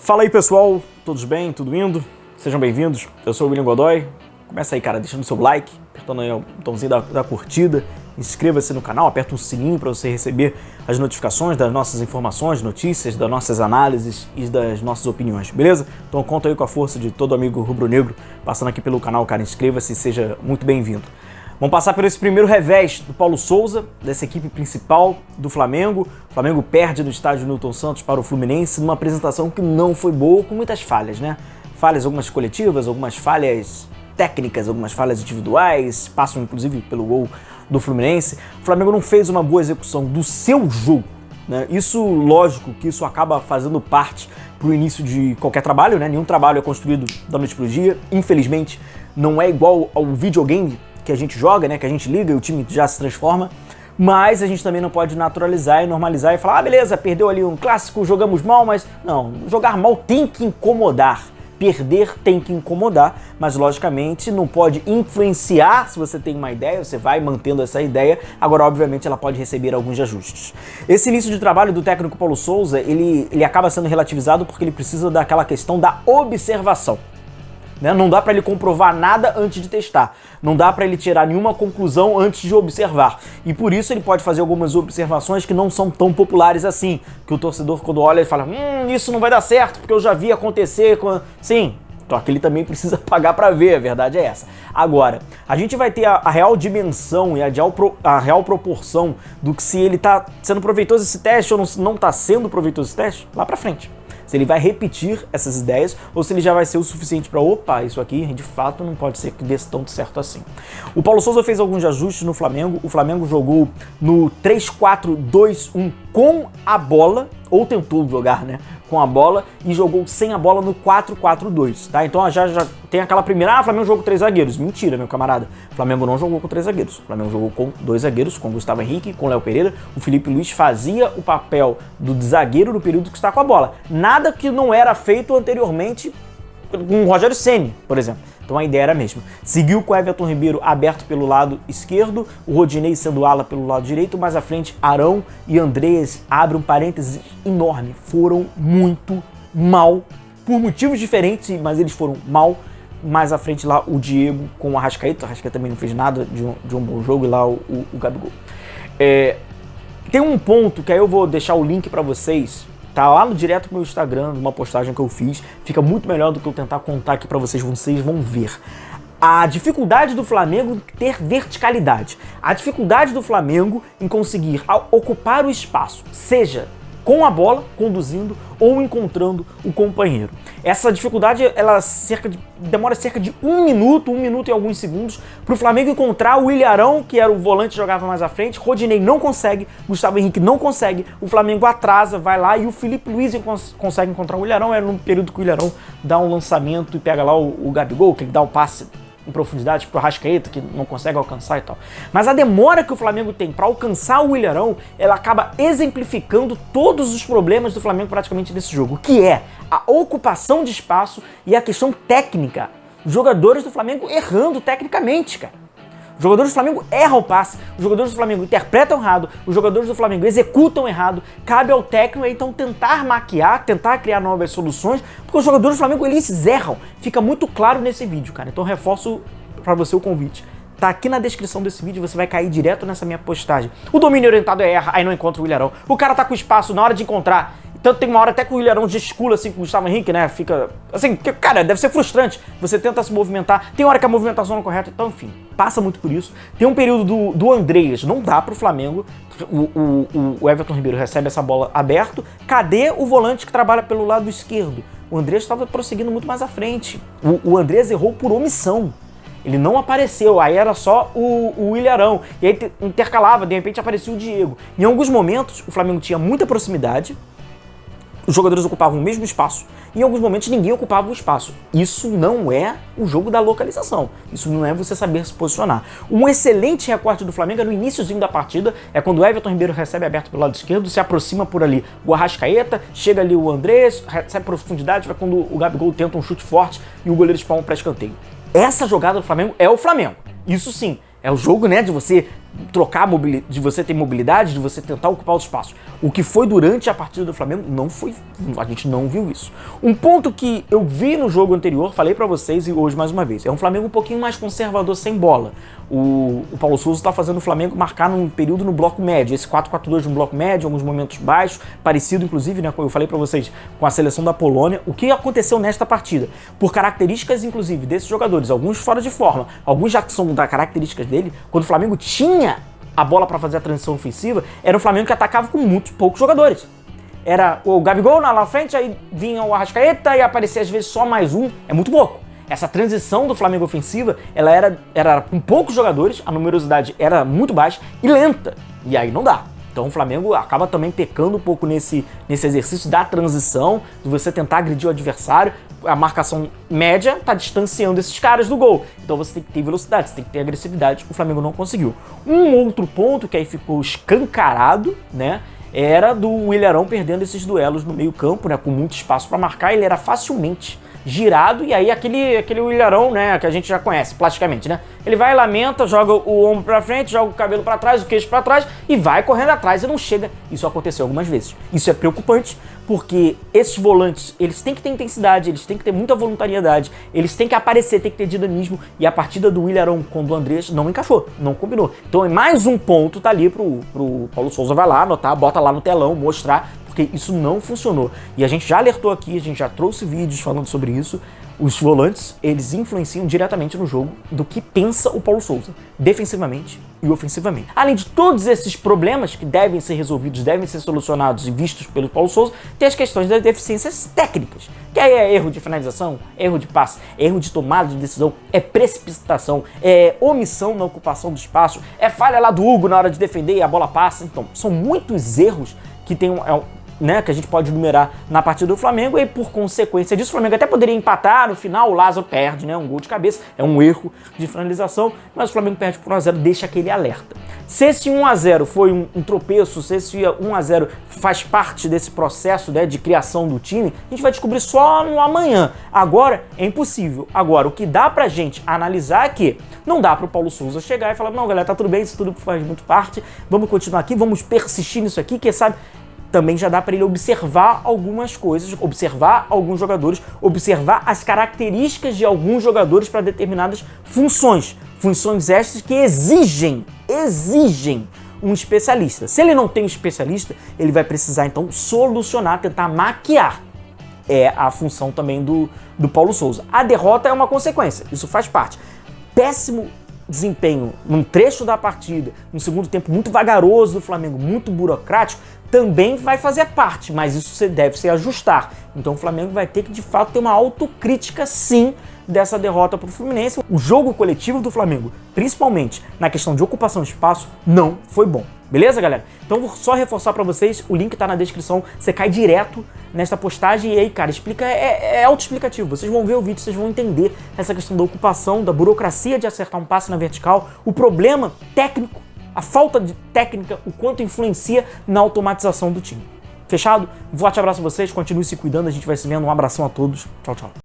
Fala aí pessoal, todos bem? Tudo indo? Sejam bem-vindos, eu sou o William Godoy. Começa aí, cara, deixando seu like, apertando aí o botãozinho da curtida, inscreva-se no canal, aperta o sininho para você receber as notificações das nossas informações, notícias, das nossas análises e das nossas opiniões, beleza? Então conta aí com a força de todo amigo rubro-negro passando aqui pelo canal, cara, inscreva-se e seja muito bem-vindo. Vamos passar por esse primeiro revés do Paulo Souza, dessa equipe principal do Flamengo. O Flamengo perde no estádio Newton Santos para o Fluminense numa apresentação que não foi boa, com muitas falhas, né? Falhas algumas coletivas, algumas falhas técnicas, algumas falhas individuais, passam inclusive pelo gol do Fluminense. O Flamengo não fez uma boa execução do seu jogo, né? Isso, lógico, que isso acaba fazendo parte para o início de qualquer trabalho, né? Nenhum trabalho é construído da noite para o dia. Infelizmente, não é igual ao videogame que a gente joga, né, que a gente liga e o time já se transforma, mas a gente também não pode naturalizar e normalizar e falar, ah, beleza, perdeu ali um clássico, jogamos mal, mas não, jogar mal tem que incomodar, perder tem que incomodar, mas logicamente não pode influenciar. Se você tem uma ideia, você vai mantendo essa ideia, agora obviamente ela pode receber alguns ajustes. Esse início de trabalho do técnico Paulo Souza, ele acaba sendo relativizado porque ele precisa daquela questão da observação. Não dá para ele comprovar nada antes de testar, não dá para ele tirar nenhuma conclusão antes de observar, e por isso ele pode fazer algumas observações que não são tão populares assim, que o torcedor quando olha e fala, isso não vai dar certo porque eu já vi acontecer com... Sim, só que ele também precisa pagar para ver, a verdade é essa. Agora, a gente vai ter a real dimensão e a real proporção do que se ele tá sendo proveitoso esse teste ou não tá sendo proveitoso esse teste lá para frente. Se ele vai repetir essas ideias ou se ele já vai ser o suficiente para, opa, isso aqui de fato não pode ser que dê tão certo assim. O Paulo Souza fez alguns ajustes no Flamengo. O Flamengo jogou no 3-4-2-1 com a bola, ou tentou jogar, né, com a bola, e jogou sem a bola no 4-4-2, tá? Então já tem aquela primeira, o Flamengo jogou com 3 zagueiros. Mentira, meu camarada. O Flamengo não jogou com 3 zagueiros. O Flamengo jogou com 2 zagueiros, com Gustavo Henrique, com Léo Pereira. O Felipe Luiz fazia o papel do zagueiro no período que está com a bola. Nada que não era feito anteriormente com o Rogério Ceni, por exemplo. Então a ideia era a mesma. Seguiu com o Everton Ribeiro aberto pelo lado esquerdo, o Rodinei sendo ala pelo lado direito, mais à frente Arão e Andrés, abre um parênteses enorme, foram muito mal, por motivos diferentes, mas eles foram mal. Mais à frente lá o Diego com o Arrascaeta também não fez nada de um bom jogo, e lá o Gabigol. Tem um ponto que aí eu vou deixar o link para vocês, tá lá no direto do meu Instagram, numa postagem que eu fiz, fica muito melhor do que eu tentar contar aqui pra vocês vão ver. A dificuldade do Flamengo em ter verticalidade, a dificuldade do Flamengo em conseguir ocupar o espaço, seja com a bola, conduzindo ou encontrando o companheiro. Essa dificuldade, ela demora cerca de um minuto e alguns segundos para o Flamengo encontrar o Ilharão, que era o volante que jogava mais à frente. Rodinei não consegue, Gustavo Henrique não consegue, o Flamengo atrasa, vai lá e o Felipe Luiz consegue encontrar o Ilharão. Era no período que o Ilharão dá um lançamento e pega lá o Gabigol, que ele dá o passe em profundidade pro Arrascaeta, que não consegue alcançar e tal. Mas a demora que o Flamengo tem para alcançar o Ilharão, ela acaba exemplificando todos os problemas do Flamengo praticamente nesse jogo, que é a ocupação de espaço e a questão técnica. Os jogadores do Flamengo errando tecnicamente, cara. Os jogadores do Flamengo erram o passe, os jogadores do Flamengo interpretam errado, os jogadores do Flamengo executam errado. Cabe ao técnico então tentar maquiar, tentar criar novas soluções, porque os jogadores do Flamengo eles erram. Fica muito claro nesse vídeo, cara. Então reforço para você o convite. Tá aqui na descrição desse vídeo, você vai cair direto nessa minha postagem. O domínio orientado erra, aí não encontra o Ilharão. O cara tá com espaço na hora de encontrar. Tanto tem uma hora até que o Ilharão gesticula assim com o Gustavo Henrique, né? Fica assim, porque, cara, deve ser frustrante. Você tenta se movimentar, tem hora que a movimentação não é correta, então, enfim, passa muito por isso. Tem um período do Andrés, não dá pro Flamengo. O Everton Ribeiro recebe essa bola aberto. Cadê o volante que trabalha pelo lado esquerdo? O Andrés estava prosseguindo muito mais à frente. O Andrés errou por omissão. Ele não apareceu, aí era só o Ilharão. E aí intercalava, de repente aparecia o Diego. Em alguns momentos, o Flamengo tinha muita proximidade, os jogadores ocupavam o mesmo espaço, e em alguns momentos ninguém ocupava o espaço. Isso não é o jogo da localização, isso não é você saber se posicionar. Um excelente recorte do Flamengo é no iniciozinho da partida, é quando o Everton Ribeiro recebe aberto pelo lado esquerdo, se aproxima por ali o Arrascaeta, chega ali o Andrés, recebe profundidade, vai quando o Gabigol tenta um chute forte e o goleiro espalma para escanteio. Essa jogada do Flamengo é o Flamengo, isso sim, é o jogo, né, de você de você ter mobilidade, de você tentar ocupar os espaços. O que foi durante a partida do Flamengo não foi, a gente não viu isso. Um ponto que eu vi no jogo anterior, falei pra vocês e hoje mais uma vez, é um Flamengo um pouquinho mais conservador sem bola. O Paulo Sousa tá fazendo o Flamengo marcar num período no bloco médio, esse 4-4-2 no bloco médio, alguns momentos baixos, parecido inclusive, né, como eu falei pra vocês, com a seleção da Polônia. O que aconteceu nesta partida? Por características inclusive desses jogadores, alguns fora de forma, alguns já são das características dele, quando o Flamengo tinha a bola para fazer a transição ofensiva, era um Flamengo que atacava com muito poucos jogadores. Era o Gabigol lá na frente, aí vinha o Arrascaeta e aparecia às vezes só mais um, é muito pouco. Essa transição do Flamengo ofensiva, ela era com poucos jogadores, a numerosidade era muito baixa e lenta, e aí não dá. Então o Flamengo acaba também pecando um pouco nesse exercício da transição, de você tentar agredir o adversário. A marcação média tá distanciando esses caras do gol. Então você tem que ter velocidade, você tem que ter agressividade. O Flamengo não conseguiu. Um outro ponto que aí ficou escancarado, né, era do Ilharão perdendo esses duelos no meio campo, né, com muito espaço para marcar. Ele era facilmente girado, e aí aquele Ilharão, né, que a gente já conhece plasticamente, né? Ele vai, lamenta, joga o ombro pra frente, joga o cabelo pra trás, o queixo pra trás e vai correndo atrás e não chega. Isso aconteceu algumas vezes. Isso é preocupante, porque esses volantes, eles têm que ter intensidade, eles têm que ter muita voluntariedade, eles têm que aparecer, têm que ter dinamismo, e a partida do Ilharão com o Andrés não encaixou, não combinou. Então é mais um ponto, tá ali pro Paulo Sousa vai lá anotar, bota lá no telão, mostrar, porque isso não funcionou. E a gente já alertou aqui, a gente já trouxe vídeos falando sobre isso. Os volantes, eles influenciam diretamente no jogo do que pensa o Paulo Sousa, defensivamente e ofensivamente. Além de todos esses problemas que devem ser resolvidos, devem ser solucionados e vistos pelo Paulo Sousa, tem as questões das deficiências técnicas, que aí é erro de finalização, erro de passe, erro de tomada de decisão, é precipitação, é omissão na ocupação do espaço, é falha lá do Hugo na hora de defender e a bola passa. Então, são muitos erros que tem né, que a gente pode numerar na partida do Flamengo, e por consequência disso o Flamengo até poderia empatar, no final o Lázaro perde, né, um gol de cabeça, é um erro de finalização, mas o Flamengo perde por 1-0, deixa aquele alerta. Se esse 1-0 foi um tropeço, se esse 1-0 faz parte desse processo, né, de criação do time, a gente vai descobrir só no amanhã. Agora é impossível. Agora, o que dá pra gente analisar é que não dá pro Paulo Sousa chegar e falar, não galera, tá tudo bem, isso tudo faz muito parte, vamos continuar aqui, vamos persistir nisso aqui, quem sabe. Também já dá para ele observar algumas coisas, observar alguns jogadores, observar as características de alguns jogadores para determinadas funções. Funções extras que exigem um especialista. Se ele não tem um especialista, ele vai precisar então solucionar, tentar maquiar. É a função também do Paulo Sousa. A derrota é uma consequência, isso faz parte. Péssimo desempenho num trecho da partida, um segundo tempo muito vagaroso do Flamengo, muito burocrático, também vai fazer parte, mas isso deve se ajustar. Então o Flamengo vai ter que, de fato, ter uma autocrítica, sim, dessa derrota para o Fluminense. O jogo coletivo do Flamengo, principalmente na questão de ocupação de espaço, não foi bom. Beleza, galera? Então vou só reforçar para vocês, o link tá na descrição, você cai direto nesta postagem e aí, cara, explica, é autoexplicativo. Vocês vão ver o vídeo, vocês vão entender essa questão da ocupação, da burocracia de acertar um passe na vertical, o problema técnico, a falta de técnica, o quanto influencia na automatização do time. Fechado? Um forte abraço a vocês, continue se cuidando, a gente vai se vendo, um abração a todos, tchau, tchau.